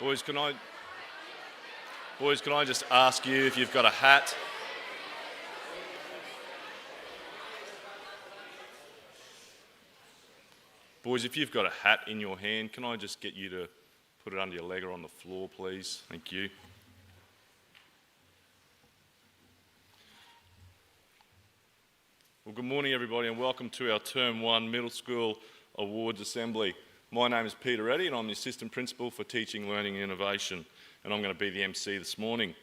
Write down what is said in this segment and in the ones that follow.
Boys, can I just ask you if you've got a hat? Boys, if you've got a hat in your hand, can I just get you to put it under your leg or on the floor, please? Thank you. Well, good morning, everybody, and welcome to our Term 1 Middle School Awards Assembly. My name is Peter Reddy, and I'm the Assistant Principal for Teaching, Learning and Innovation, and I'm going to be the MC this morning.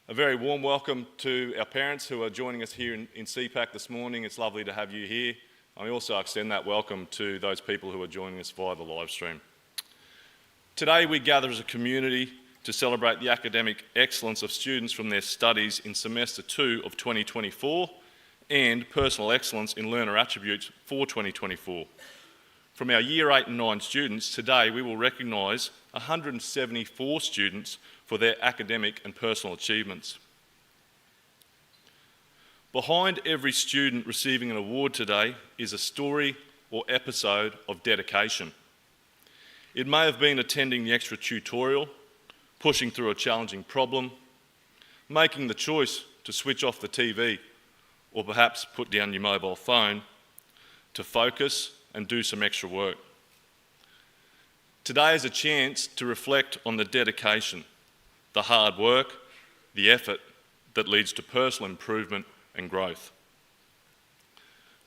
A very warm welcome to our parents who are joining us here in CPAC this morning. It's lovely to have you here. I also extend that welcome to those people who are joining us via the live stream. Today we gather as a community to celebrate the academic excellence of students from their studies in Semester 2 of 2024 and personal excellence in learner attributes for 2024. From our Year 8 and 9 students, today we will recognise 174 students for their academic and personal achievements. Behind every student receiving an award today is a story or episode of dedication. It may have been attending the extra tutorial, pushing through a challenging problem, making the choice to switch off the TV, or perhaps put down your mobile phone to focus and do some extra work. Today is a chance to reflect on the dedication, the hard work, the effort that leads to personal improvement and growth.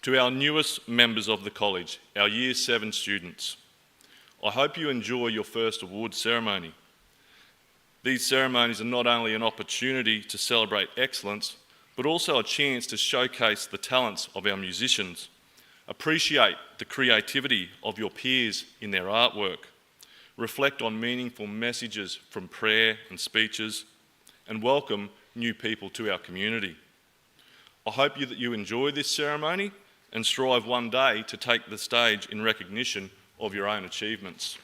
To our newest members of the college, our Year 7 students, I hope you enjoy your first award ceremony. These ceremonies are not only an opportunity to celebrate excellence, but also a chance to showcase the talents of our musicians, appreciate the creativity of your peers in their artwork, reflect on meaningful messages from prayer and speeches, and welcome new people to our community. I hope that you enjoy this ceremony and strive one day to take the stage in recognition of your own achievements.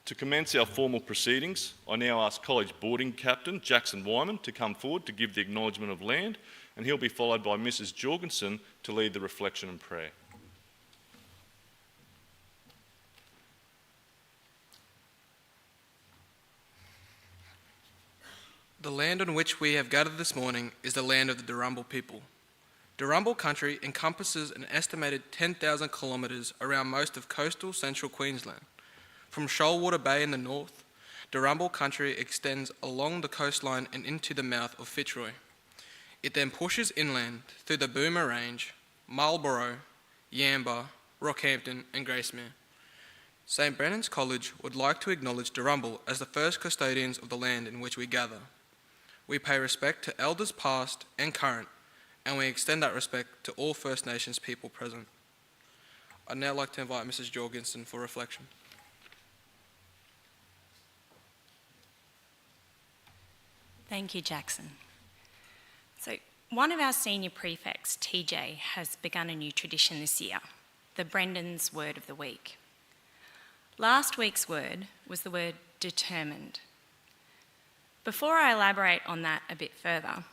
To commence our formal proceedings, I now ask College Boarding Captain Jackson Wyman to come forward to give the acknowledgement of land, and he'll be followed by Mrs. Jorgensen to lead the reflection and prayer. The land on which we have gathered this morning is the land of the Darumbal people. Darumbal country encompasses an estimated 10,000 kilometres around most of coastal central Queensland. From Shoalwater Bay in the north, Darumbal country extends along the coastline and into the mouth of Fitzroy. It then pushes inland through the Boomer Range, Marlborough, Yamba, Rockhampton and Gracemere. St Brennan's College would like to acknowledge Darumbal as the first custodians of the land in which we gather. We pay respect to elders past and current, and we extend that respect to all First Nations people present. I'd now like to invite Mrs. Jorgensen for reflection. Thank you, Jackson. So, one of our senior prefects, TJ, has begun a new tradition this year, the Brendan's Word of the Week. Last week's word was the word determined. Before I elaborate on that a bit further,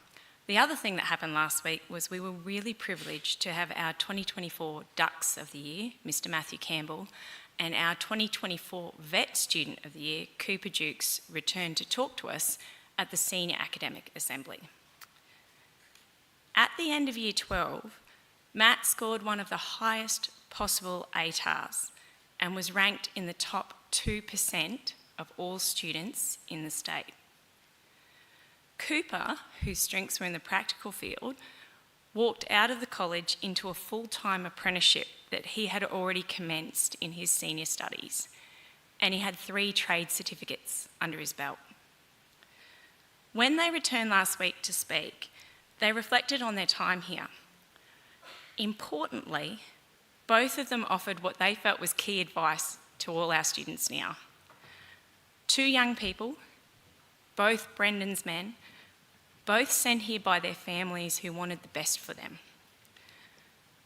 the other thing that happened last week was we were really privileged to have our 2024 Ducks of the Year, Mr. Matthew Campbell, and our 2024 Vet Student of the Year, Cooper Dukes, return to talk to us at the Senior Academic Assembly. At the end of Year 12, Matt scored one of the highest possible ATARs and was ranked in the top 2% of all students in the state. Cooper, whose strengths were in the practical field, walked out of the college into a full-time apprenticeship that he had already commenced in his senior studies, and he had 3 trade certificates under his belt. When they returned last week to speak, they reflected on their time here. Importantly, both of them offered what they felt was key advice to all our students now. 2 young people, both Brendan's men, both sent here by their families who wanted the best for them.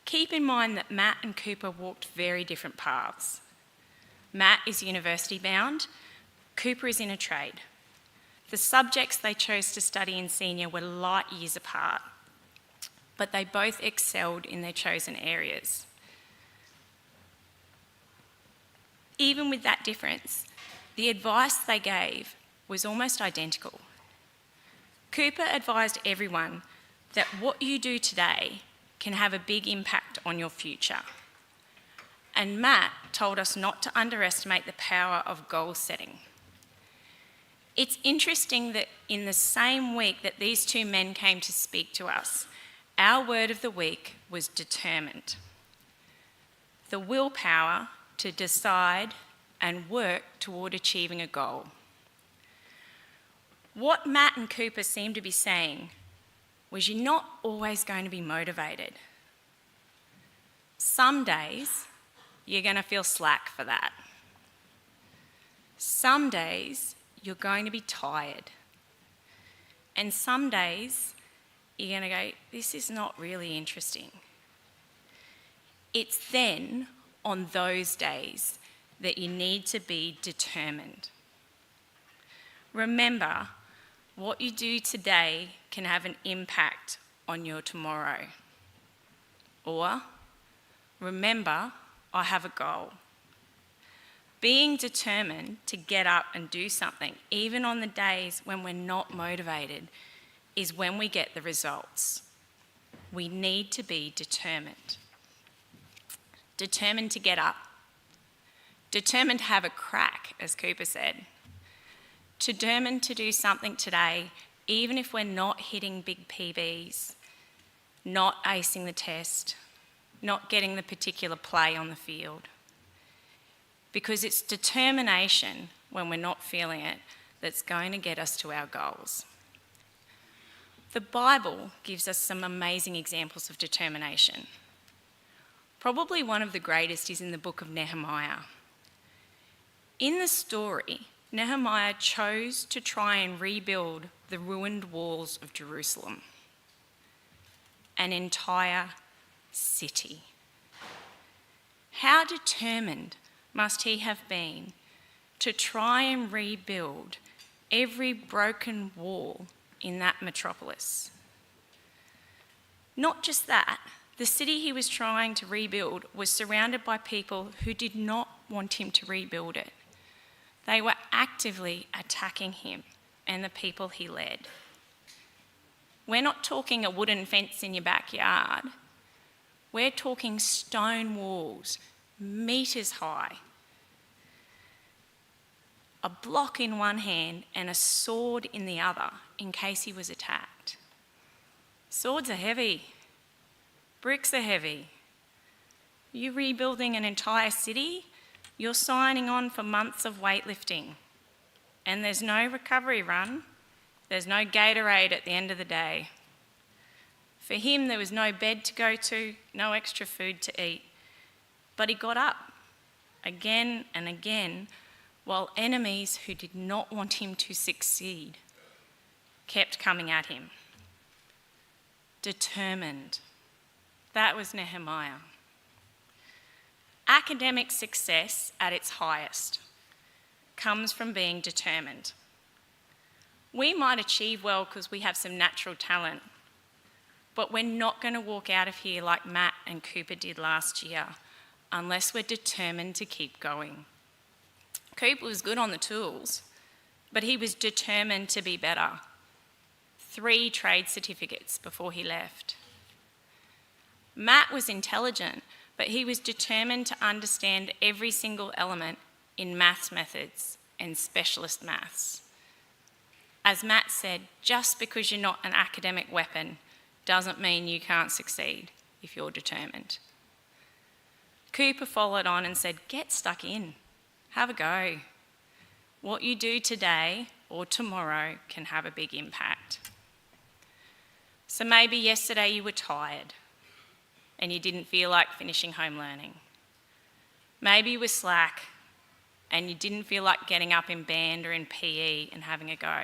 Keep in mind that Matt and Cooper walked very different paths. Matt is university bound, Cooper is in a trade. The subjects they chose to study in senior were light years apart, but they both excelled in their chosen areas. Even with that difference, the advice they gave was almost identical. Cooper advised everyone that what you do today can have a big impact on your future. And Matt told us not to underestimate the power of goal setting. It's interesting that in the same week that these two men came to speak to us, our word of the week was determined. The willpower to decide and work toward achieving a goal. What Matt and Cooper seemed to be saying was you're not always going to be motivated. Some days you're going to feel slack for that. Some days you're going to be tired. And some days you're going to go, this is not really interesting. It's then, on those days, that you need to be determined. Remember, what you do today can have an impact on your tomorrow. Or, remember, I have a goal. Being determined to get up and do something, even on the days when we're not motivated, is when we get the results. We need to be determined. Determined to get up. Determined to have a crack, as Cooper said. Determined to do something today, even if we're not hitting big PBs, not acing the test, not getting the particular play on the field. Because it's determination, when we're not feeling it, that's going to get us to our goals. The Bible gives us some amazing examples of determination. Probably one of the greatest is in the book of Nehemiah. In the story, Nehemiah chose to try and rebuild the ruined walls of Jerusalem, an entire city. How determined must he have been to try and rebuild every broken wall in that metropolis? Not just that, the city he was trying to rebuild was surrounded by people who did not want him to rebuild it. They were actively attacking him and the people he led. We're not talking a wooden fence in your backyard. We're talking stone walls, metres high. A block in one hand and a sword in the other in case he was attacked. Swords are heavy. Bricks are heavy. You rebuilding an entire city? You're signing on for months of weightlifting. And there's no recovery run. There's no Gatorade at the end of the day. For him, there was no bed to go to, no extra food to eat. But he got up again and again while enemies who did not want him to succeed kept coming at him. Determined. That was Nehemiah. Academic success at its highest comes from being determined. We might achieve well because we have some natural talent, but we're not going to walk out of here like Matt and Cooper did last year unless we're determined to keep going. Cooper was good on the tools, but he was determined to be better. 3 trade certificates before he left. Matt was intelligent, but he was determined to understand every single element in maths methods and specialist maths. As Matt said, just because you're not an academic weapon doesn't mean you can't succeed if you're determined. Cooper followed on and said, get stuck in, have a go. What you do today or tomorrow can have a big impact. So maybe yesterday you were tired and you didn't feel like finishing home learning. Maybe you were slack and you didn't feel like getting up in band or in PE and having a go.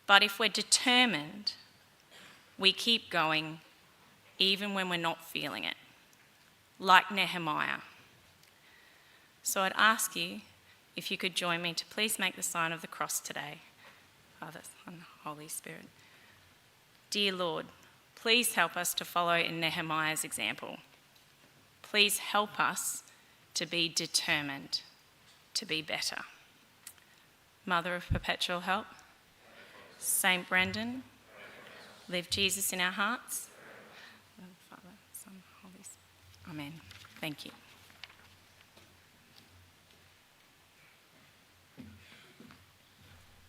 But if we're determined, we keep going even when we're not feeling it, like Nehemiah. So I'd ask you if you could join me to please make the sign of the cross today. Father, Son, Holy Spirit. Dear Lord, please help us to follow in Nehemiah's example. Please help us to be determined. to be better. Mother of Perpetual Help, Saint Brendan, live Jesus in our hearts. Father, Son, Holy Spirit. Amen. Thank you.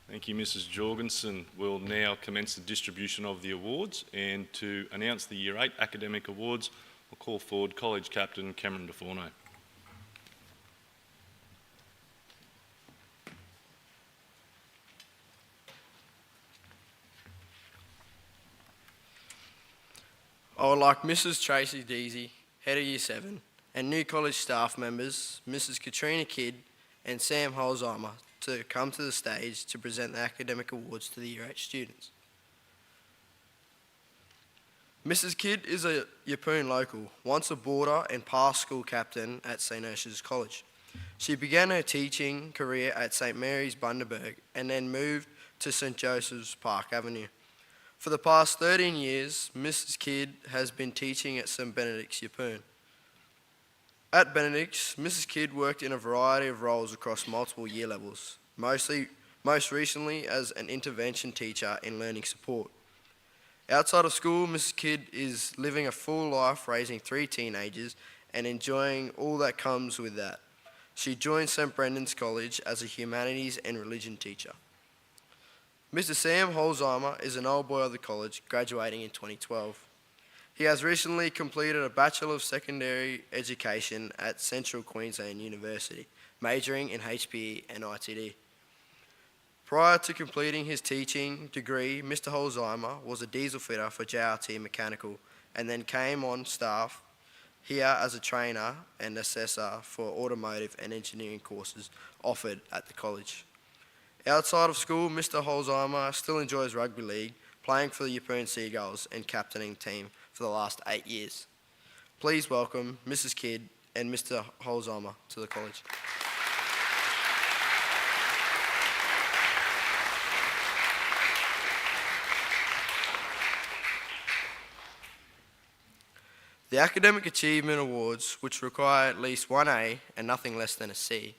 Thank you, Mrs. Jorgensen. We'll now commence the distribution of the awards, and to announce the Year 8 Academic Awards, I'll call forward College Captain Cameron DeForno. I would like Mrs. Tracy Deasy, Head of Year 7, and new college staff members, Mrs. Katrina Kidd and Sam Holzheimer, to come to the stage to present the academic awards to the Year 8 students. Mrs. Kidd is a Yeppoon local, once a boarder and past school captain at St. Ursula's College. She began her teaching career at St. Mary's Bundaberg and then moved to St. Joseph's Park Avenue. For the past 13 years, Mrs. Kidd has been teaching at St. Benedict's Yeppoon. At Benedict's, Mrs. Kidd worked in a variety of roles across multiple year levels, most recently as an intervention teacher in learning support. Outside of school, Mrs. Kidd is living a full life raising 3 teenagers and enjoying all that comes with that. She joined St. Brendan's College as a humanities and religion teacher. Mr. Sam Holzheimer is an old boy of the college, graduating in 2012. He has recently completed a Bachelor of Secondary Education at Central Queensland University, majoring in HPE and ITD. Prior to completing his teaching degree, Mr. Holzheimer was a diesel fitter for JRT Mechanical and then came on staff here as a trainer and assessor for automotive and engineering courses offered at the college. Outside of school, Mr. Holzheimer still enjoys rugby league, playing for the Yeppoon Seagulls and captaining the team for the last 8 years. Please welcome Mrs. Kidd and Mr. Holzheimer to the college. The Academic Achievement Awards, which require at least 1 A and nothing less than a C,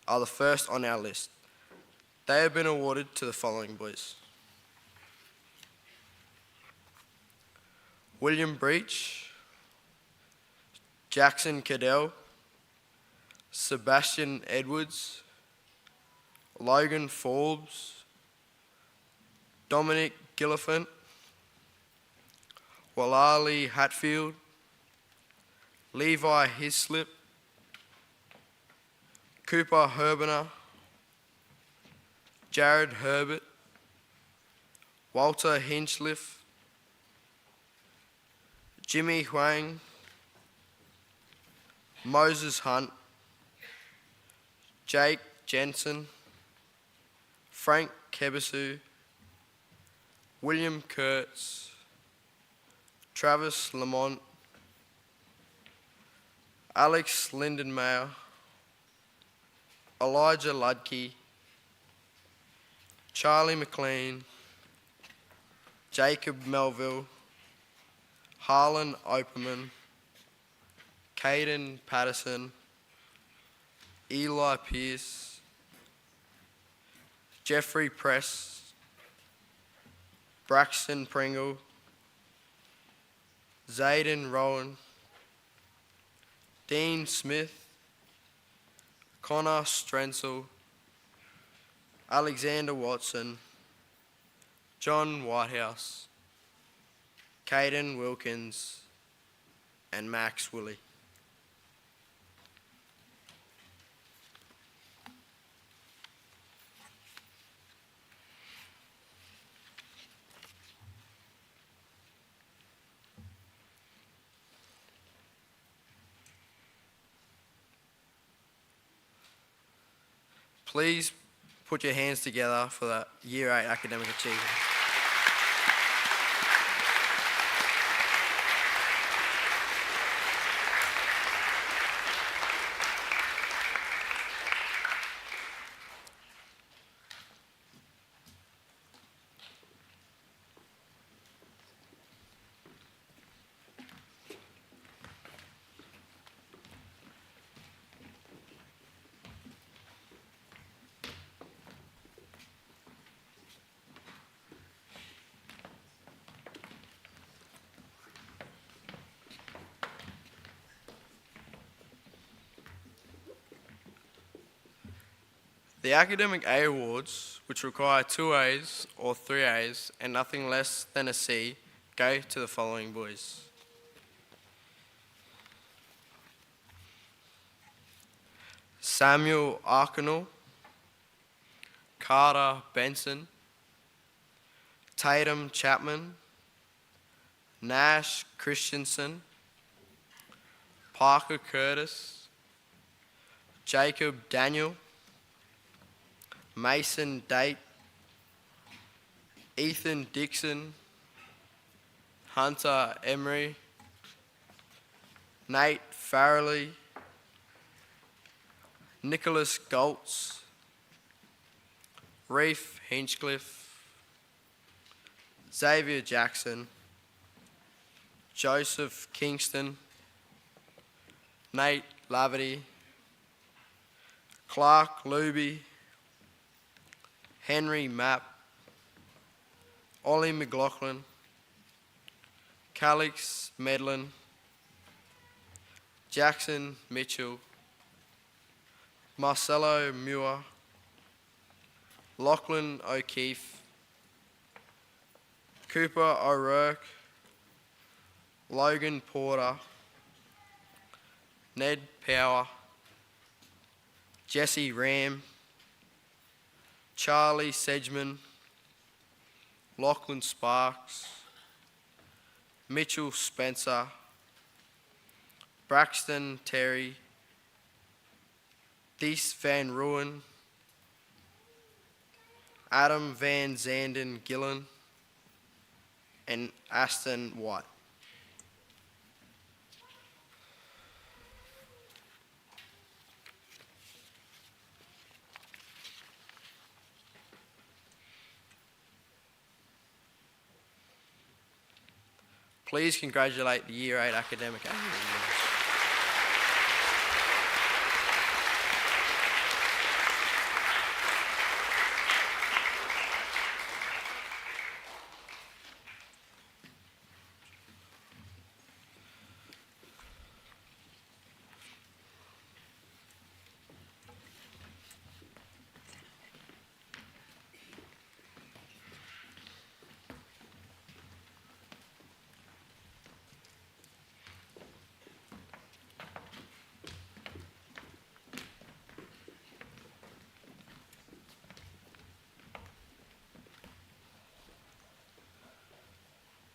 are the first on our list. They have been awarded to the following boys: William Breach, Jackson Cadell, Sebastian Edwards, Logan Forbes, Dominic Gillifant, Walali Hatfield, Levi Hislip, Cooper Herbener, Jared Herbert, Walter Hinchliff, Jimmy Huang, Moses Hunt, Jake Jensen, Frank Kebesu, William Kurtz, Travis Lamont, Alex Lindenmayer, Elijah Ludke, Charlie McLean, Jacob Melville, Harlan Operman, Caden Patterson, Eli Pierce, Jeffrey Press, Braxton Pringle, Zayden Rowan, Dean Smith, Connor Strensel, Alexander Watson, John Whitehouse, Caden Wilkins, and Max Woolley. Please put your hands together for the Year 8 Academic Achievement. The Academic A Awards, which require 2 A's or 3 A's and nothing less than a C, go to the following boys: Samuel Arkinall, Carter Benson, Tatum Chapman, Nash Christensen, Parker Curtis, Jacob Daniel, Mason Date, Ethan Dixon, Hunter Emery, Nate Farrelly, Nicholas Goltz, Reef Hinchcliffe, Xavier Jackson, Joseph Kingston, Nate Laverty, Clark Luby, Henry Mapp, Ollie McLaughlin, Calix Medlin, Jackson Mitchell, Marcelo Muir, Lachlan O'Keefe, Cooper O'Rourke, Logan Porter, Ned Power, Jesse Ram, Charlie Sedgman, Lachlan Sparks, Mitchell Spencer, Braxton Terry, Thies Van Ruin, Adam Van Zanden Gillen, and Aston White. Please congratulate the Year 8 academic awards.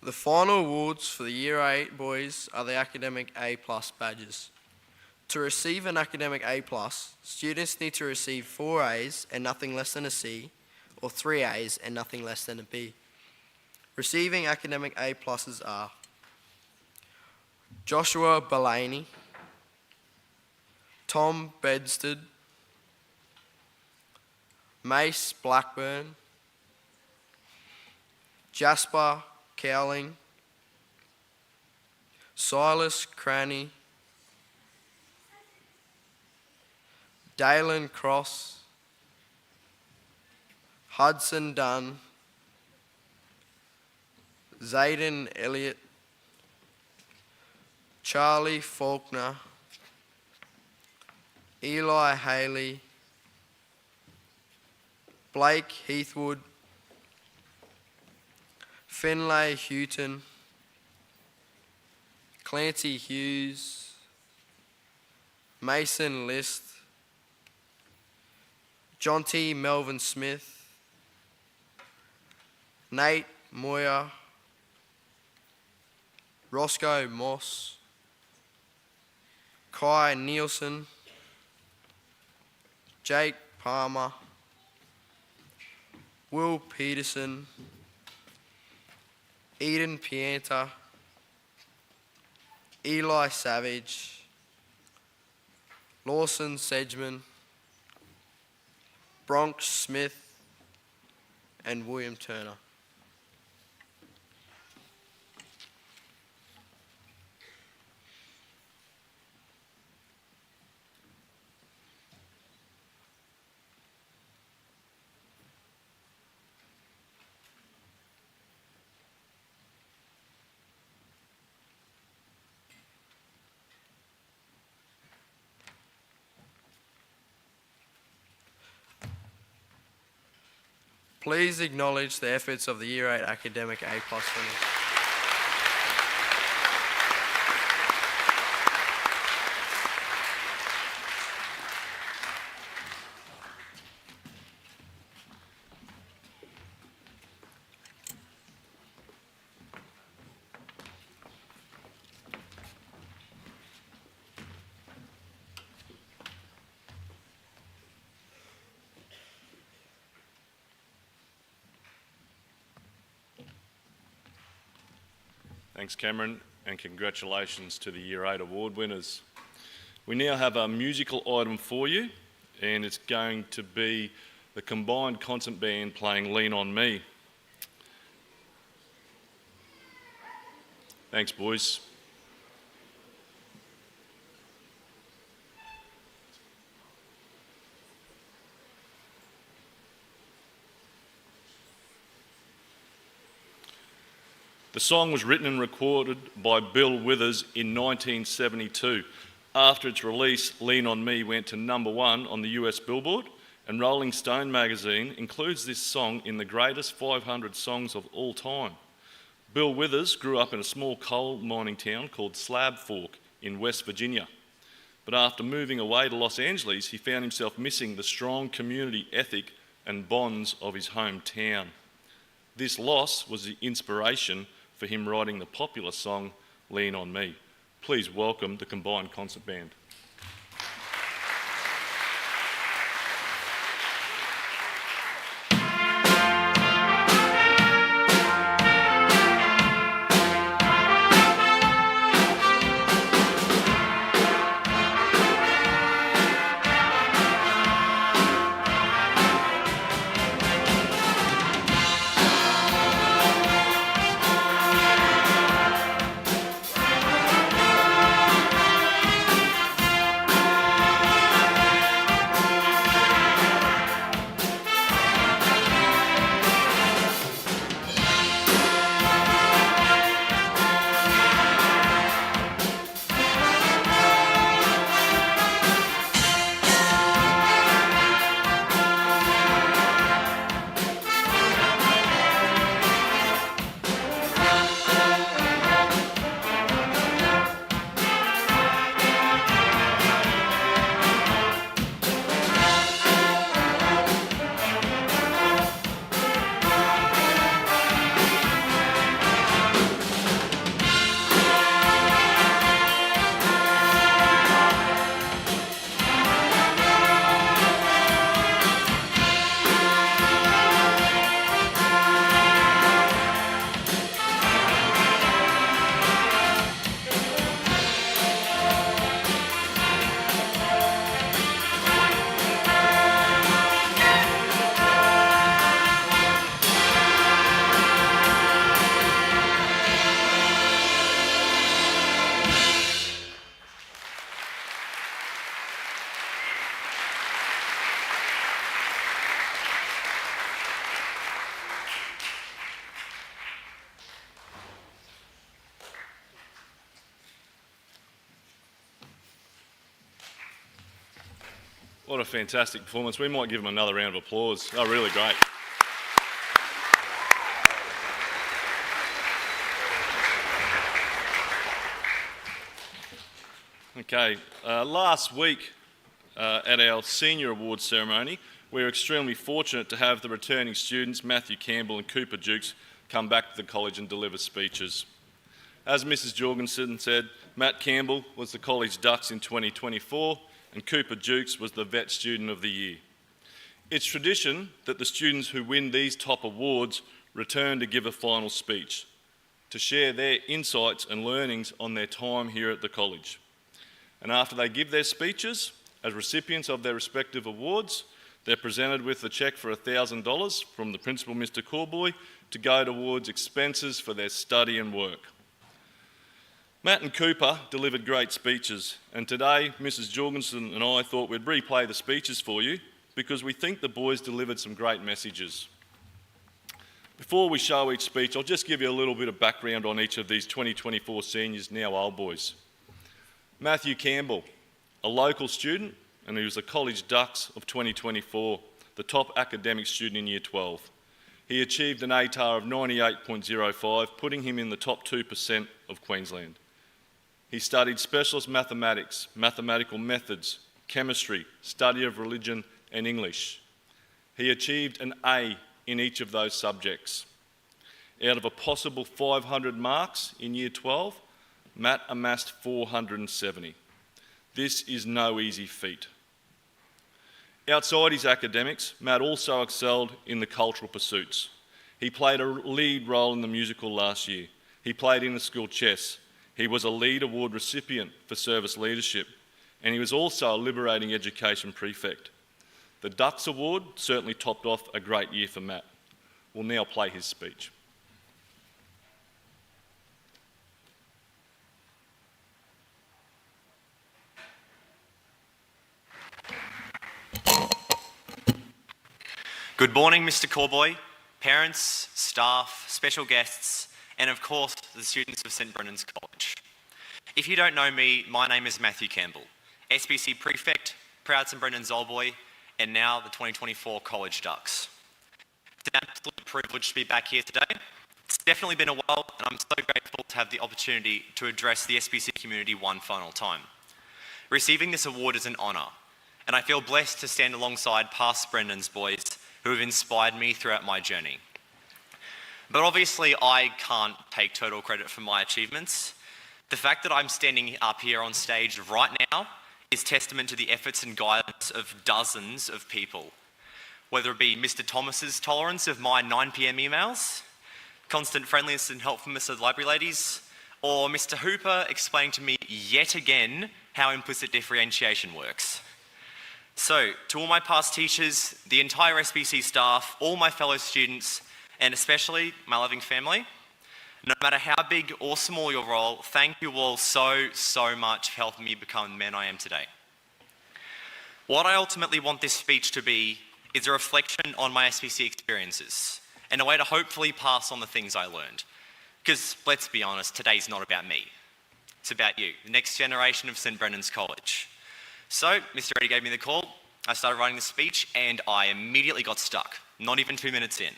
The final awards for the Year 8 boys are the Academic A+ badges. To receive an Academic A+, students need to receive 4 A's and nothing less than a C, or 3 A's and nothing less than a B. Receiving Academic A+'s are Joshua Belaney, Tom Bedstead, Mace Blackburn, Jasper Cowling, Silas Cranny, Dalen Cross, Hudson Dunn, Zayden Elliott, Charlie Faulkner, Eli Haley, Blake Heathwood, Finlay Houghton, Clancy Hughes, Mason List, Jonty Melvin Smith, Nate Moyer, Roscoe Moss, Kai Nielsen, Jake Palmer, Will Peterson, Eden Pianta, Eli Savage, Lawson Sedgman, Bronx Smith, and William Turner. Please acknowledge the efforts of the Year 8 academic A+ winners. Thanks, Cameron, and congratulations to the Year 8 award winners. We now have a musical item for you, and it's going to be the combined concert band playing Lean On Me. Thanks, boys. The song was written and recorded by Bill Withers in 1972. After its release, Lean On Me went to #1 on the US Billboard, and Rolling Stone magazine includes this song in the greatest 500 songs of all time. Bill Withers grew up in a small coal mining town called Slab Fork in West Virginia. But after moving away to Los Angeles, he found himself missing the strong community ethic and bonds of his hometown. This loss was the inspiration for him writing the popular song Lean On Me. Please welcome the combined concert band. What a fantastic performance. We might give them another round of applause. Oh, really great. Okay, last week at our senior awards ceremony, we were extremely fortunate to have the returning students, Matthew Campbell and Cooper Jukes, come back to the college and deliver speeches. As Mrs. Jorgensen said, Matt Campbell was the College Ducks in 2024, and Cooper Jukes was the Vet Student of the Year. It's tradition that the students who win these top awards return to give a final speech, to share their insights and learnings on their time here at the college. And after they give their speeches, as recipients of their respective awards, they're presented with a cheque for $1,000 from the principal, Mr. Corboy, to go towards expenses for their study and work. Matt and Cooper delivered great speeches, and today Mrs. Jorgensen and I thought we'd replay the speeches for you because we think the boys delivered some great messages. Before we show each speech, I'll just give you a little bit of background on each of these 2024 seniors, now old boys. Matthew Campbell, a local student, and he was the College Ducks of 2024, the top academic student in Year 12. He achieved an ATAR of 98.05, putting him in the top 2% of Queensland. He studied specialist mathematics, mathematical methods, chemistry, study of religion and English. He achieved an A in each of those subjects. Out of a possible 500 marks in Year 12, Matt amassed 470. This is no easy feat. Outside his academics, Matt also excelled in the cultural pursuits. He played a lead role in the musical last year. He played in the school chess. He was a Lead Award recipient for service leadership, and he was also a Liberating Education Prefect. The Ducks Award certainly topped off a great year for Matt. We'll now play his speech. Good morning, Mr. Corboy, parents, staff, special guests, and of course, the students of St Brennan's College. If you don't know me, my name is Matthew Campbell, SBC Prefect, proud St Brennan's old boy, and now the 2024 College Ducks. It's an absolute privilege to be back here today. It's definitely been a while, and I'm so grateful to have the opportunity to address the SBC community one final time. Receiving this award is an honour, and I feel blessed to stand alongside past Brennan's boys who have inspired me throughout my journey. But obviously I can't take total credit for my achievements. The fact that I'm standing up here on stage right now is testament to the efforts and guidance of dozens of people. Whether it be Mr. Thomas's tolerance of my 9 PM emails, constant friendliness and helpfulness of the library ladies, or Mr. Hooper explaining to me yet again how implicit differentiation works. So, to all my past teachers, the entire SBC staff, all my fellow students, and especially my loving family, no matter how big or small your role, thank you all so much for helping me become the man I am today. What I ultimately want this speech to be is a reflection on my SBC experiences, and a way to hopefully pass on the things I learned. Because, let's be honest, today's not about me. It's about you, the next generation of St Brennan's College. So, Mr. Reddy gave me the call, I started writing the speech, and I immediately got stuck, not even 2 minutes in.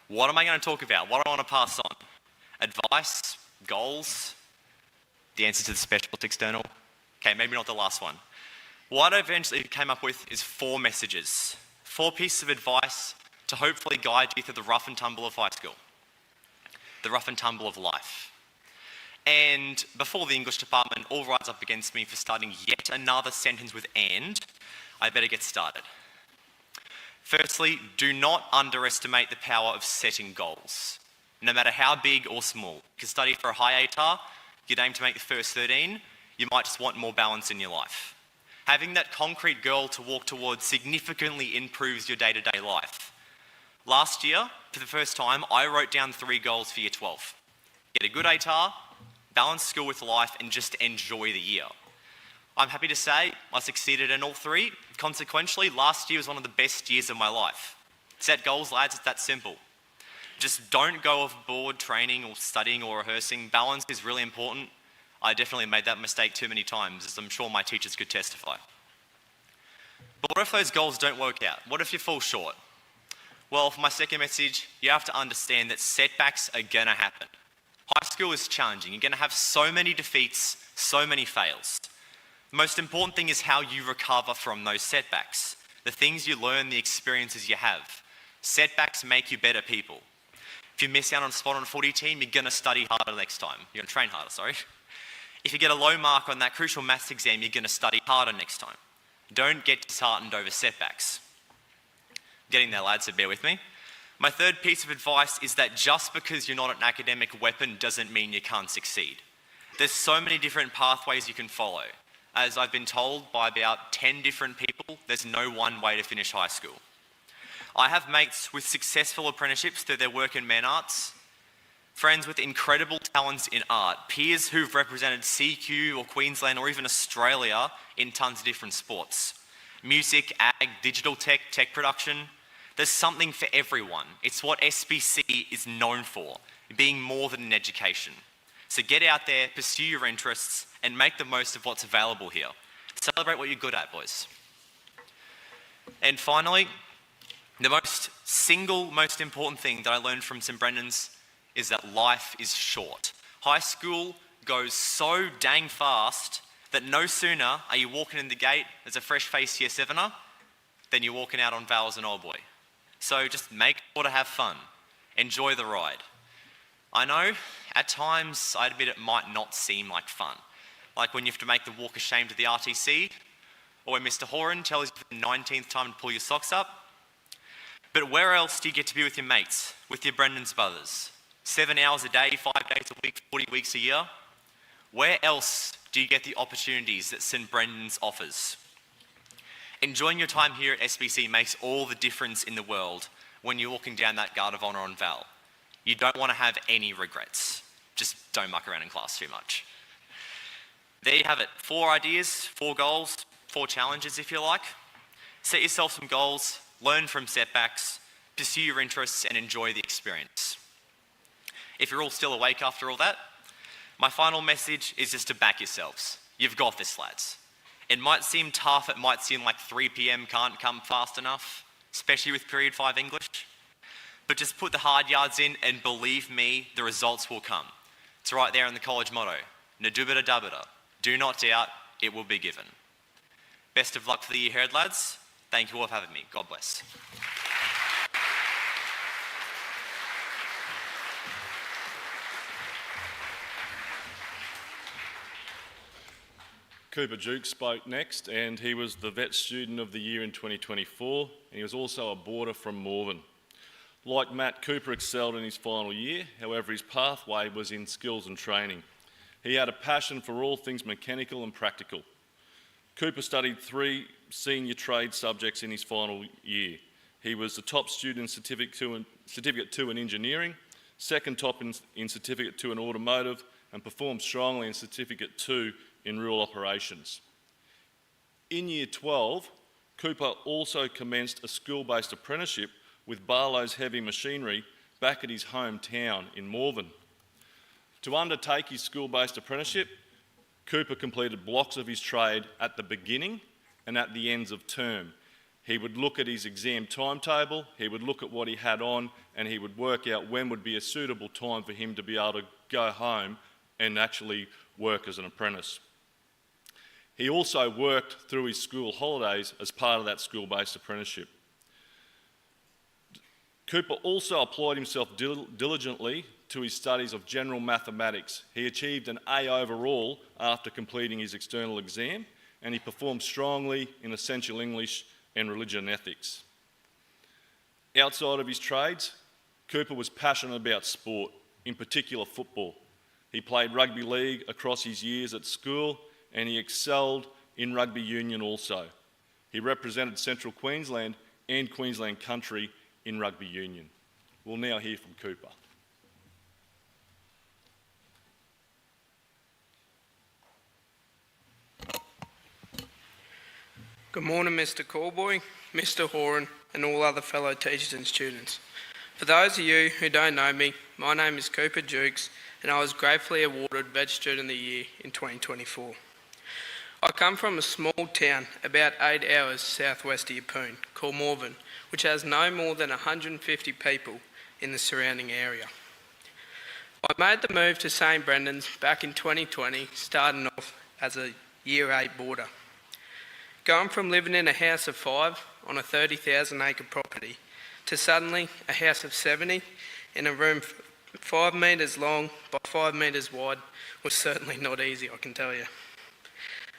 What am I going to talk about? What do I want to pass on? Advice? Goals? The answer to the specialist external? Okay, maybe not the last one. What I eventually came up with is 4 messages, 4 pieces of advice to hopefully guide you through the rough and tumble of high school, the rough and tumble of life. And before the English department all rise up against me for starting yet another sentence with "and," I better get started. Firstly, do not underestimate the power of setting goals, no matter how big or small. You can study for a high ATAR, you'd aim to make the first 13, you might just want more balance in your life. Having that concrete goal to walk towards significantly improves your day-to-day life. Last year, for the first time, I wrote down 3 goals for Year 12. Get a good ATAR, balance school with life, and just enjoy the year. I'm happy to say I succeeded in all 3. Consequently, last year was one of the best years of my life. Set goals, lads, it's that simple. Just don't go overboard training or studying or rehearsing. Balance is really important. I definitely made that mistake too many times, as I'm sure my teachers could testify. But what if those goals don't work out? What if you fall short? Well, for my second message, you have to understand that setbacks are gonna happen. High school is challenging. You're going to have so many defeats, so many fails. The most important thing is how you recover from those setbacks. The things you learn, the experiences you have. Setbacks make you better people. If you miss out on a spot on a footy team, you're going to study harder next time. You're going to train harder, sorry. If you get a low mark on that crucial maths exam, you're going to study harder next time. Don't get disheartened over setbacks. Getting there, lads, so bear with me. My third piece of advice is that just because you're not an academic weapon doesn't mean you can't succeed. There's so many different pathways you can follow. As I've been told by about 10 different people, there's no one way to finish high school. I have mates with successful apprenticeships through their work in man arts, friends with incredible talents in art, peers who've represented CQ or Queensland or even Australia in tons of different sports. Music, ag, digital tech, tech production. There's something for everyone. It's what SBC is known for, being more than an education. So get out there, pursue your interests, and make the most of what's available here. Celebrate what you're good at, boys. And finally, the most single most important thing that I learned from St Brendan's is that life is short. High school goes so dang fast that no sooner are you walking in the gate as a fresh-faced Year 7er than you're walking out on Val as an old boy. So just make sure to have fun. Enjoy the ride. I know, at times, I admit it might not seem like fun. Like when you have to make the walk of shame to the RTC, or when Mr. Horan tells you for the 19th time to pull your socks up. But where else do you get to be with your mates, with your Brendan's brothers? 7 hours a day, 5 days a week, 40 weeks a year? Where else do you get the opportunities that St Brendan's offers? Enjoying your time here at SBC makes all the difference in the world when you're walking down that Guard of Honour on Val. You don't want to have any regrets. Just don't muck around in class too much. There you have it. 4 ideas, 4 goals, 4 challenges if you like. Set yourself some goals, learn from setbacks, pursue your interests and enjoy the experience. If you're all still awake after all that, my final message is just to back yourselves. You've got this, lads. It might seem tough, it might seem like 3 p.m. can't come fast enough, especially with period 5 English. But just put the hard yards in and believe me, the results will come. It's right there in the college motto, nadubita dubita. Do not doubt, it will be given. Best of luck for the year ahead, lads. Thank you all for having me. God bless. Cooper Duke spoke next, and he was the Vet Student of the Year in 2024, and he was also a boarder from Morven. Like Matt, Cooper excelled in his final year, however his pathway was in skills and training. He had a passion for all things mechanical and practical. Cooper studied 3 senior trade subjects in his final year. He was the top student in Certificate 2 in Engineering, second top in Certificate 2 in Automotive, and performed strongly in Certificate 2 in Rural Operations. In Year 12, Cooper also commenced a school-based apprenticeship with Barlow's Heavy Machinery back at his hometown in Morven. To undertake his school-based apprenticeship, Cooper completed blocks of his trade at the beginning and at the ends of term. He would look at his exam timetable, he would look at what he had on, and he would work out when would be a suitable time for him to be able to go home and actually work as an apprentice. He also worked through his school holidays as part of that school-based apprenticeship. Cooper also applied himself diligently to his studies of general mathematics. He achieved an A overall after completing his external exam, and he performed strongly in essential English and religion and ethics. Outside of his trades, Cooper was passionate about sport, in particular football. He played rugby league across his years at school, and he excelled in rugby union also. He represented Central Queensland and Queensland Country in rugby union. We'll now hear from Cooper. Good morning, Mr. Callboy, Mr. Horan, and all other fellow teachers and students. For those of you who don't know me, my name is Cooper Dukes, and I was gratefully awarded Vet Student of the Year in 2024. I come from a small town about 8 hours southwest of Yeppoon called Morven, which has no more than 150 people in the surrounding area. I made the move to St Brendan's back in 2020, starting off as a Year 8 boarder. Going from living in a house of 5 on a 30,000 acre property to suddenly a house of 70 in a room 5 metres long by 5 metres wide was certainly not easy, I can tell you.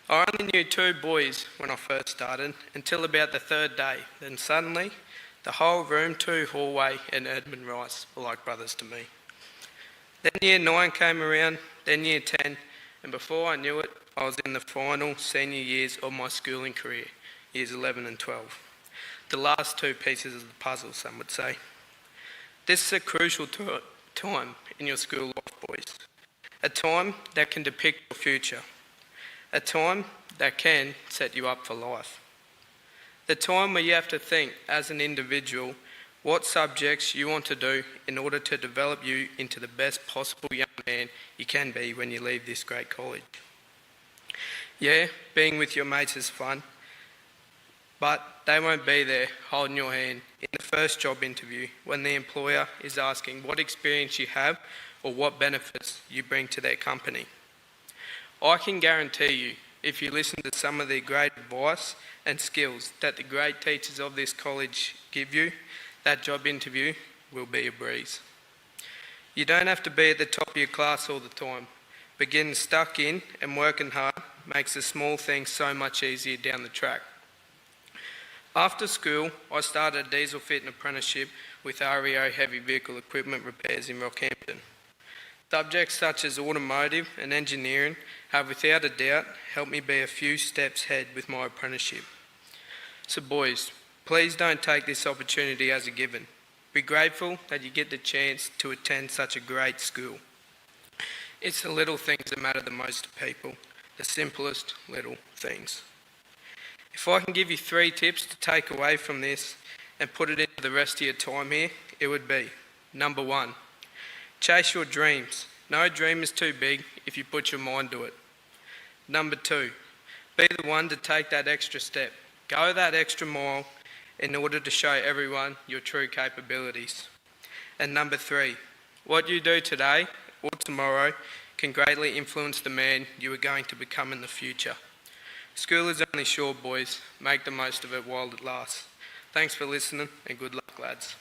I only knew 2 boys when I first started until about the 3rd day. Then suddenly, the whole room 2 hallway and Edmund Rice were like brothers to me. Then Year 9 came around, then Year 10, and before I knew it, I was in the final senior years of my schooling career, Years 11 and 12. The last 2 pieces of the puzzle, some would say. This is a crucial time in your school life, boys. A time that can depict your future. A time that can set you up for life. The time where you have to think as an individual what subjects you want to do in order to develop you into the best possible young man you can be when you leave this great college. Yeah, being with your mates is fun, but they won't be there holding your hand in the first job interview when the employer is asking what experience you have or what benefits you bring to their company. I can guarantee you, if you listen to some of the great advice and skills that the great teachers of this college give you, that job interview will be a breeze. You don't have to be at the top of your class all the time, but getting stuck in and working hard makes the small things so much easier down the track. After school, I started a diesel fitting apprenticeship with REO Heavy Vehicle Equipment Repairs in Rockhampton. Subjects such as automotive and engineering have without a doubt helped me be a few steps ahead with my apprenticeship. So boys, please don't take this opportunity as a given. Be grateful that you get the chance to attend such a great school. It's the little things that matter the most to people, the simplest little things. If I can give you 3 tips to take away from this and put it into the rest of your time here, it would be: number 1, chase your dreams. No dream is too big if you put your mind to it. Number 2, be the one to take that extra step. Go that extra mile in order to show everyone your true capabilities. And number 3, what you do today or tomorrow can greatly influence the man you are going to become in the future. School is only short, boys. Make the most of it while it lasts. Thanks for listening and good luck, lads.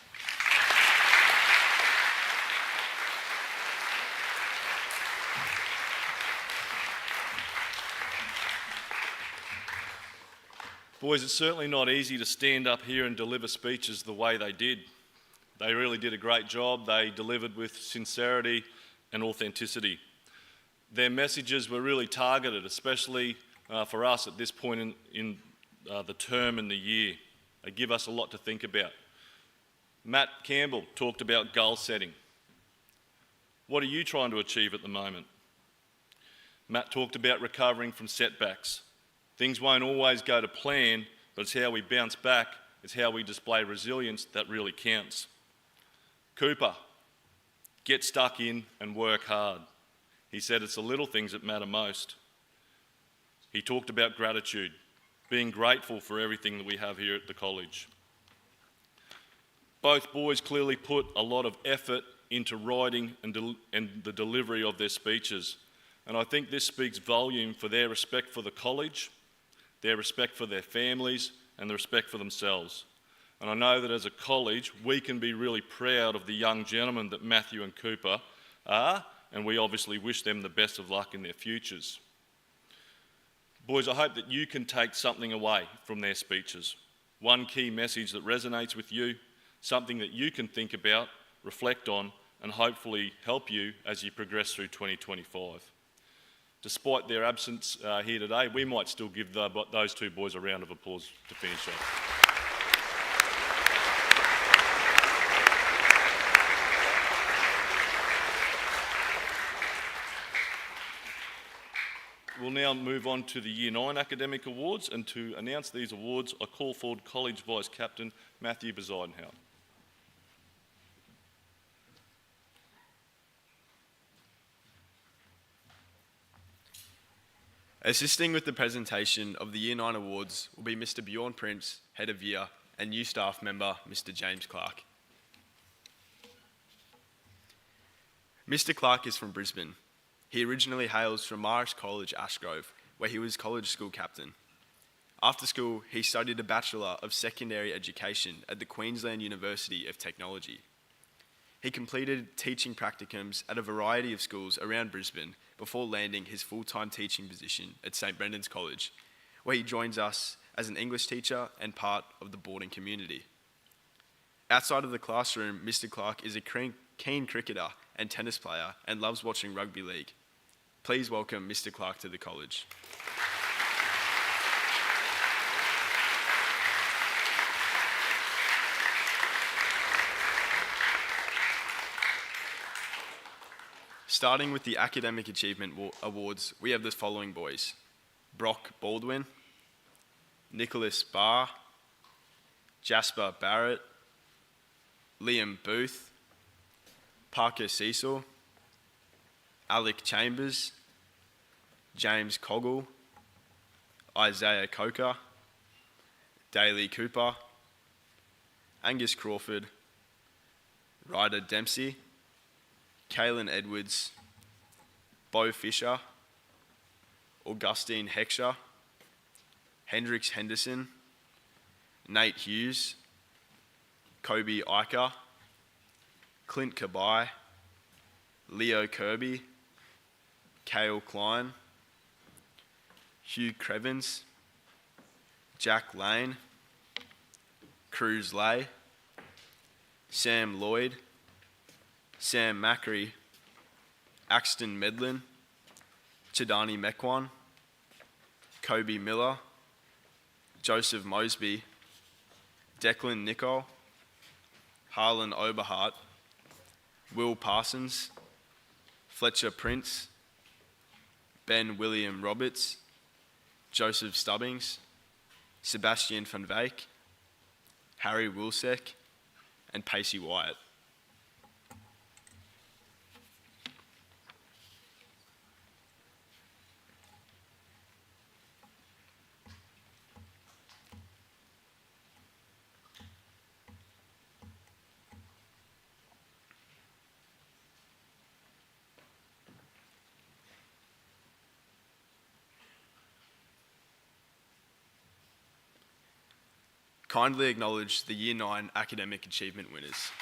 Boys, it's certainly not easy to stand up here and deliver speeches the way they did. They really did a great job. They delivered with sincerity and authenticity. Their messages were really targeted, especially for us at this point in the term and the year. They give us a lot to think about. Matt Campbell talked about goal setting. What are you trying to achieve at the moment? Matt talked about recovering from setbacks. Things won't always go to plan, but it's how we bounce back, it's how we display resilience that really counts. Cooper, get stuck in and work hard. He said it's the little things that matter most. He talked about gratitude, being grateful for everything that we have here at the college. Both boys clearly put a lot of effort into writing and the delivery of their speeches, and I think this speaks volume for their respect for the college, their respect for their families, and the respect for themselves. And I know that as a college, we can be really proud of the young gentlemen that Matthew and Cooper are, and we obviously wish them the best of luck in their futures. Boys, I hope that you can take something away from their speeches. One key message that resonates with you, something that you can think about, reflect on, and hopefully help you as you progress through 2025. Despite their absence here today, we might still give those 2 boys a round of applause to finish off. We'll now move on to the Year 9 Academic Awards, and to announce these awards, I call forward College Vice Captain Matthew Besidenhout. Assisting with the presentation of the Year 9 Awards will be Mr. Bjorn Prince, Head of Year, and new staff member, Mr. James Clark. Mr. Clark is from Brisbane. He originally hails from Marist College, Ashgrove, where he was college school captain. After school, he studied a Bachelor of Secondary Education at the Queensland University of Technology. He completed teaching practicums at a variety of schools around Brisbane before landing his full-time teaching position at St Brendan's College, where he joins us as an English teacher and part of the boarding community. Outside of the classroom, Mr. Clark is a keen cricketer and tennis player and loves watching rugby league. Please welcome Mr. Clark to the college. Starting with the Academic Achievement Awards, we have the following boys: Brock Baldwin, Nicholas Barr, Jasper Barrett, Liam Booth, Parker Cecil, Alec Chambers, James Coggle, Isaiah Coker, Daly Cooper, Angus Crawford, Ryder Dempsey, Kaylin Edwards, Beau Fisher, Augustine Heckscher, Hendrix Henderson, Nate Hughes, Kobe Iker, Clint Kabai, Leo Kirby, Cale Klein, Hugh Crevens, Jack Lane, Cruz Lay, Sam Lloyd, Sam Macri, Axton Medlin, Chidani Mekwan, Kobe Miller, Joseph Mosby, Declan Nicol, Harlan Oberhart, Will Parsons, Fletcher Prince, Ben William Roberts, Joseph Stubbings, Sebastian van Wyk, Harry Wilsek, and Pacey Wyatt. Kindly acknowledge the Year 9 academic achievement winners.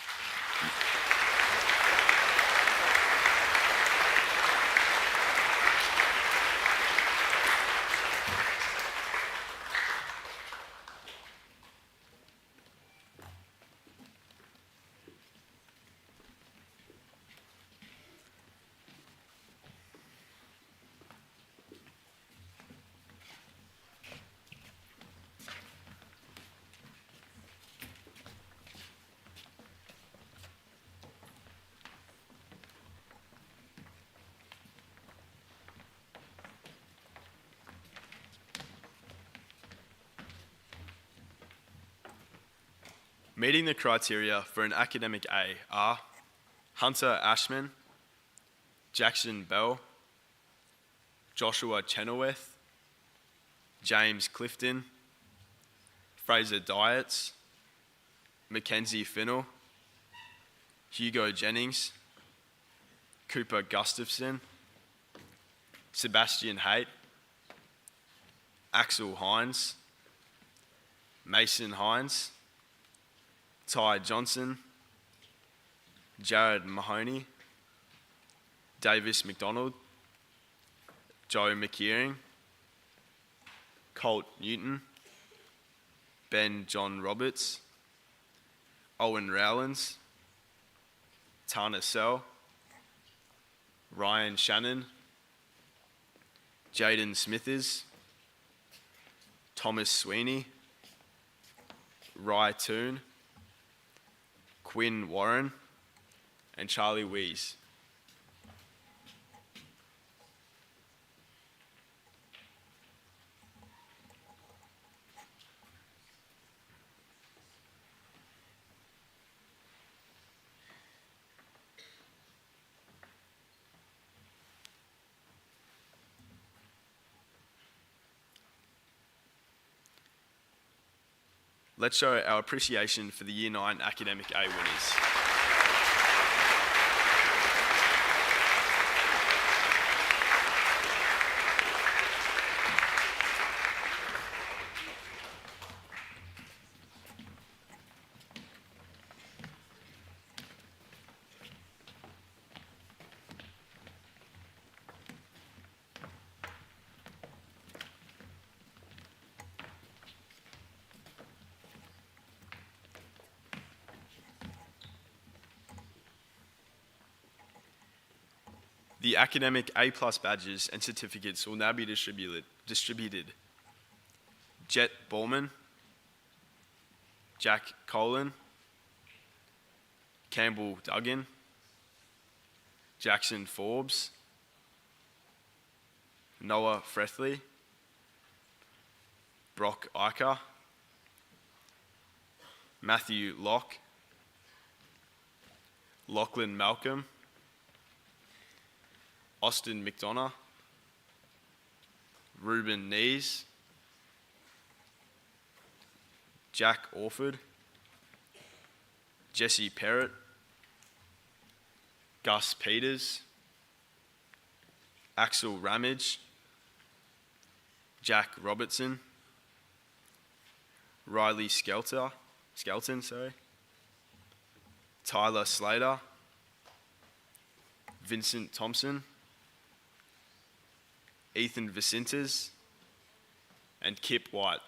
Meeting the criteria for an academic A are Hunter Ashman, Jackson Bell, Joshua Chenoweth, James Clifton, Fraser Dietz, Mackenzie Finnell, Hugo Jennings, Cooper Gustafson, Sebastian Haight, Axel Hines, Mason Hines, Ty Johnson, Jared Mahoney, Davis McDonald, Joe McKeering, Colt Newton, Ben John Roberts, Owen Rowlands, Tana Sell, Ryan Shannon, Jaden Smithers, Thomas Sweeney, Rye Toon, Quinn Warren, and Charlie Wees. Let's show our appreciation for the Year 9 Academic A winners. The academic A+ badges and certificates will now be distributed. Jet Ballman, Jack Colin, Campbell Duggan, Jackson Forbes, Noah Frethley, Brock Iker, Matthew Locke, Lachlan Malcolm, Austin McDonough, Ruben Nees, Jack Orford, Jesse Perrott, Gus Peters, Axel Ramage, Jack Robertson, Riley Skelton, Tyler Slater, Vincent Thompson, Ethan Vicentes, and Kip White.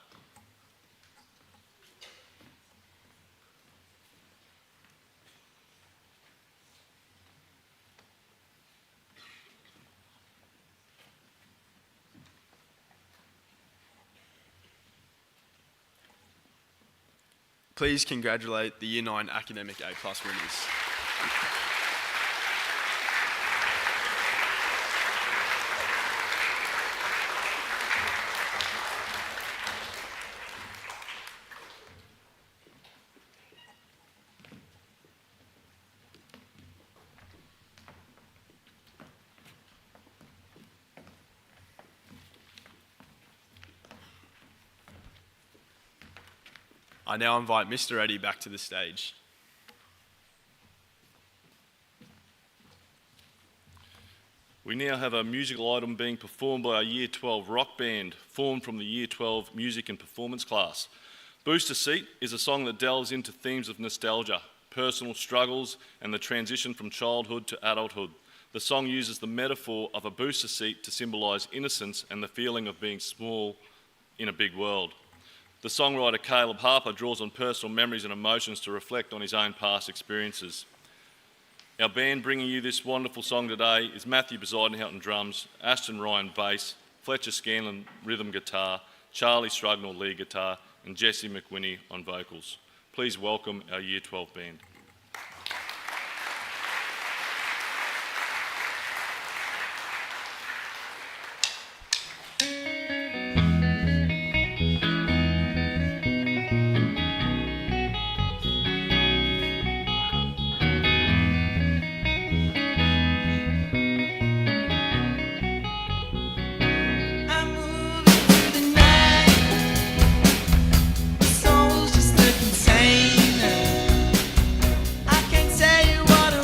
Please congratulate the Year 9 Academic A+ winners. I now invite Mr. Eddy back to the stage. We now have a musical item being performed by our Year 12 rock band, formed from the Year 12 music and performance class. Booster Seat is a song that delves into themes of nostalgia, personal struggles, and the transition from childhood to adulthood. The song uses the metaphor of a booster seat to symbolise innocence and the feeling of being small in a big world. The songwriter Caleb Harper draws on personal memories and emotions to reflect on his own past experiences. Our band bringing you this wonderful song today is Matthew Besidenhout on drums, Ashton Ryan bass, Fletcher Scanlon rhythm guitar, Charlie Strugnall lead guitar, and Jesse McWhinney on vocals. Please welcome our Year 12 band. Soul's just a container. I can't tell you what I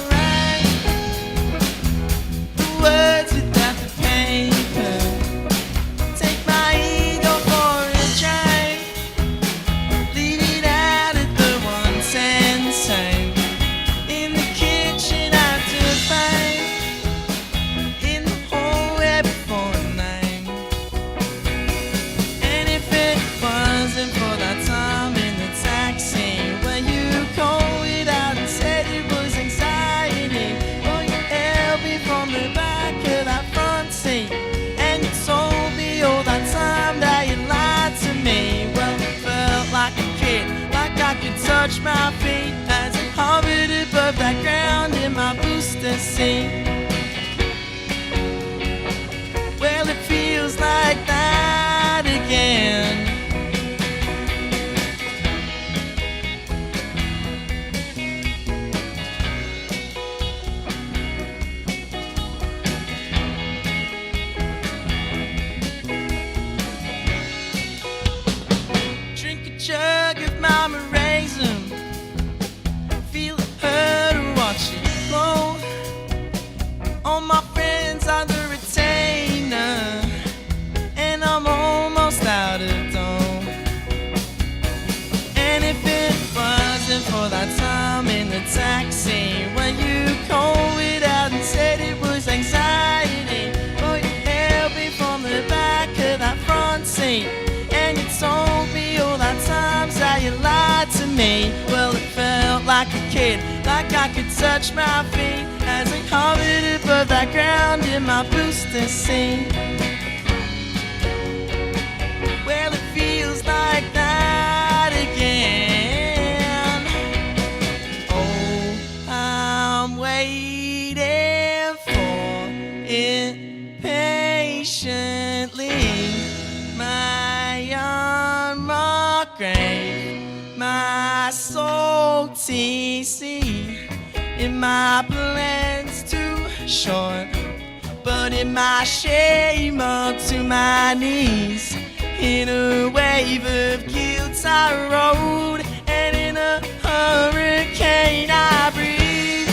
touch my feet as I hovered above that ground in my booster seat. Well, it feels like that again. Drink a jug of Mama Raisin, feel the hurt and watch it flow. All my friends are the retainer, and I'm almost out of dough. And if it wasn't for that time in the taxi when you called it out and said it was anxiety, or you held me from the back of that front seat, and you told me all that times that you lied to me. Well, it felt like a kid, like I could touch my feet as I hovered above that ground in my booster seat. Well, it feels like that again. Oh, I'm waiting for it patiently. My unmarked grave, my soul TC. In my plans too short, but in my shame up to my knees, in a wave of guilt I rode, and in a hurricane I breathe.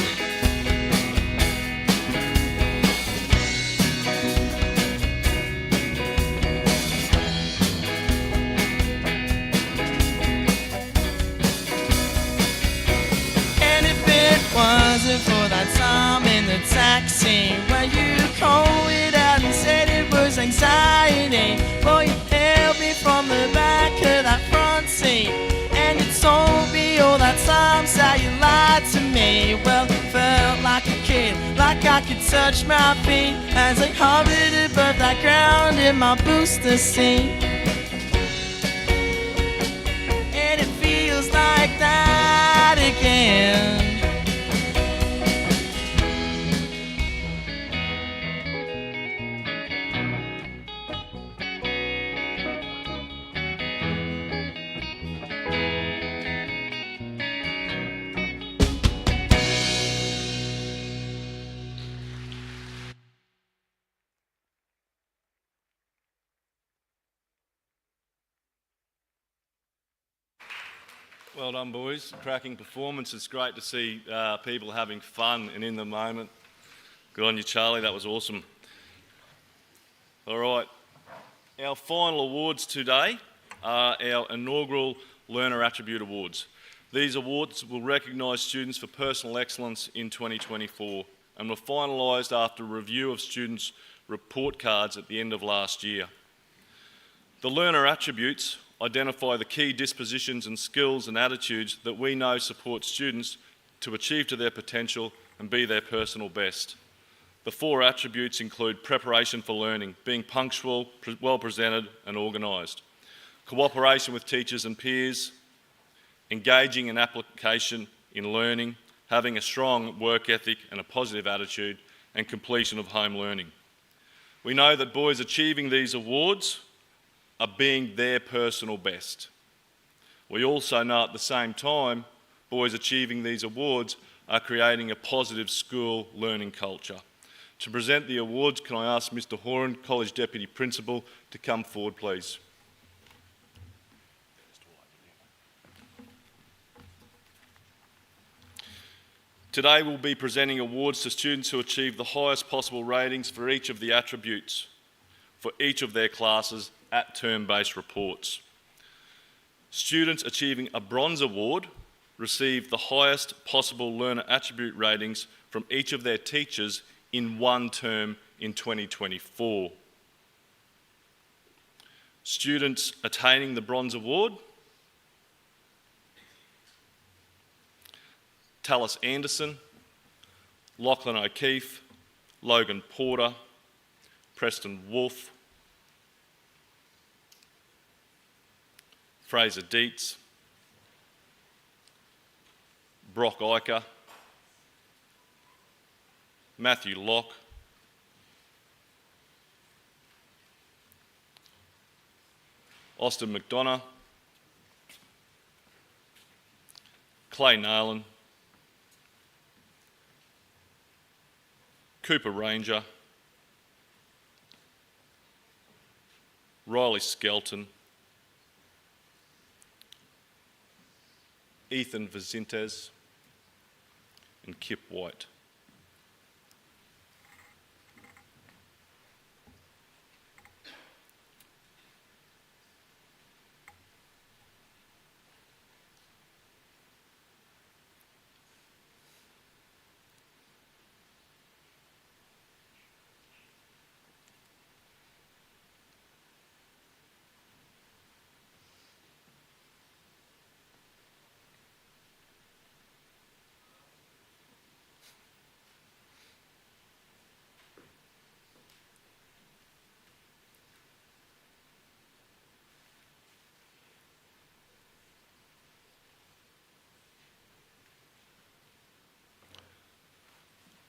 And if it wasn't for that time in the taxi where you called it out and said it was anxiety, boy, you held me from the back of that front seat, and you told me all that times how you lied to me. Well, it felt like a kid, like I could touch my feet as I hovered above that ground in my booster seat. And it feels like that again. Well done, boys. Cracking performance. It's great to see people having fun and in the moment. Good on you, Charlie. That was awesome. All right. Our final awards today are our inaugural Learner Attribute Awards. These awards will recognise students for personal excellence in 2024 and were finalised after a review of students' report cards at the end of last year. The learner attributes identify the key dispositions and skills and attitudes that we know support students to achieve to their potential and be their personal best. The 4 attributes include preparation for learning, being punctual, well presented and organised, cooperation with teachers and peers, engaging in application in learning, having a strong work ethic and a positive attitude, and completion of home learning. We know that boys achieving these awards are being their personal best. We also know at the same time, boys achieving these awards are creating a positive school learning culture. To present the awards, can I ask Mr. Horan, College Deputy Principal, to come forward, please. Today we'll be presenting awards to students who achieve the highest possible ratings for each of the attributes for each of their classes at term-based reports. Students achieving a Bronze Award receive the highest possible learner attribute ratings from each of their teachers in one term in 2024. Students attaining the Bronze Award: Tallis Anderson, Lachlan O'Keefe, Logan Porter, Preston Wolfe, Fraser Dietz, Brock Iker, Matthew Locke, Austin McDonough, Clay Nayland, Cooper Ranger, Riley Skelton, Ethan Vizintes, and Kip White.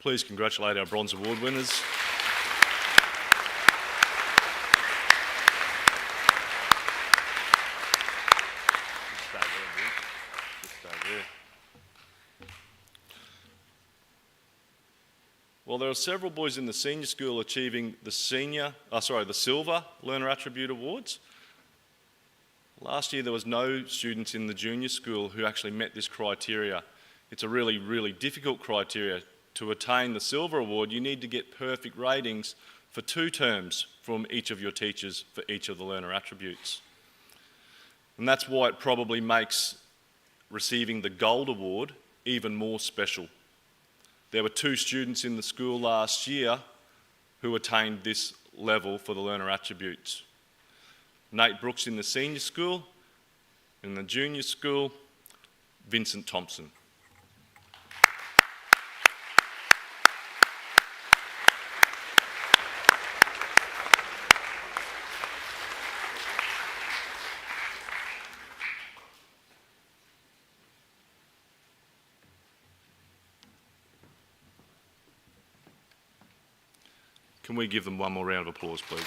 Please congratulate our Bronze Award winners. Well, there are several boys in the senior school achieving the Silver Learner Attribute Awards. Last year there was no students in the junior school who actually met this criteria. It's a really, really difficult criteria. To attain the silver award, you need to get perfect ratings for 2 terms from each of your teachers for each of the learner attributes. And that's why it probably makes receiving the gold award even more special. There were 2 students in the school last year who attained this level for the learner attributes. Nate Brooks in the senior school, in the junior school, Vincent Thompson. Can we give them one more round of applause, please?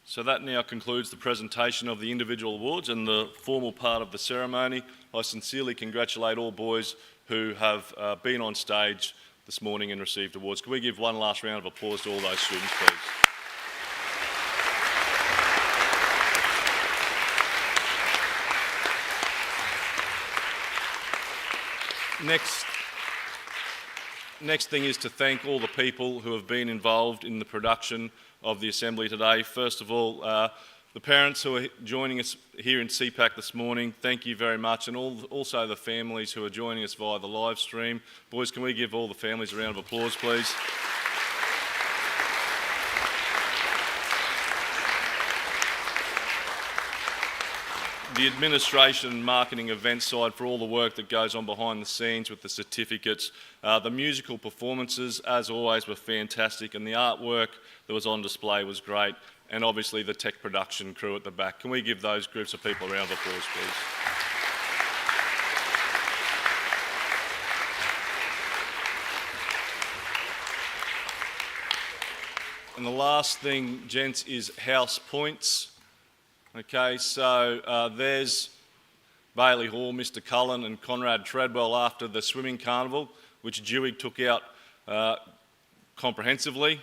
So that now concludes the presentation of the individual awards and the formal part of the ceremony. I sincerely congratulate all boys who have been on stage this morning and received awards. Can we give one last round of applause to all those students, please? Next thing is to thank all the people who have been involved in the production of the Assembly today. First of all, the parents who are joining us here in CPAC this morning, thank you very much, and also the families who are joining us via the live stream. Boys, can we give all the families a round of applause, please? The administration and marketing event side for all the work that goes on behind the scenes with the certificates. The musical performances, as always, were fantastic, and the artwork that was on display was great, and obviously the tech production crew at the back. Can we give those groups of people a round of applause, please? And the last thing, gents, is house points. Okay, so there's Bailey Hall, Mr Cullen and Conrad Treadwell after the swimming carnival, which Dewey took out comprehensively.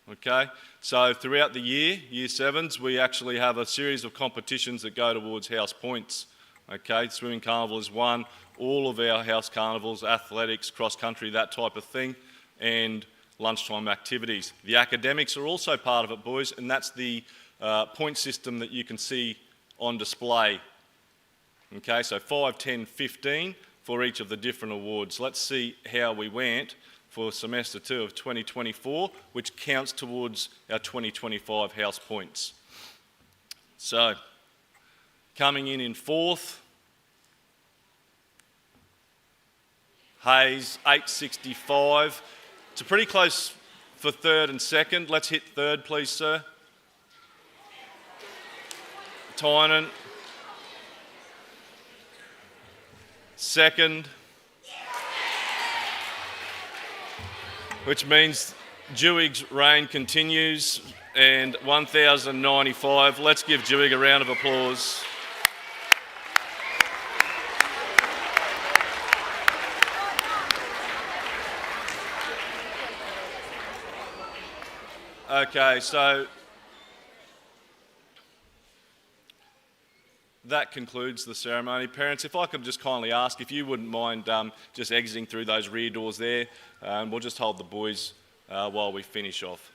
Okay, so throughout the year, Year 7s, we actually have a series of competitions that go towards house points. Okay, swimming carnival is one, all of our house carnivals, athletics, cross country, that type of thing, and lunchtime activities. The academics are also part of it, boys, and that's the point system that you can see on display. Okay, so 5, 10, 15 for each of the different awards. Let's see how we went for semester 2 of 2024, which counts towards our 2025 house points. So, coming in 4th, Hayes, 865. It's a pretty close for 3rd and 2nd. Let's hit 3rd, please, sir. Tynan. 2nd. Which means Dewig's reign continues, and 1,095. Let's give Dewig a round of applause. Okay, so that concludes the ceremony. Parents, if I could just kindly ask if you wouldn't mind just exiting through those rear doors there, and we'll just hold the boys while we finish off.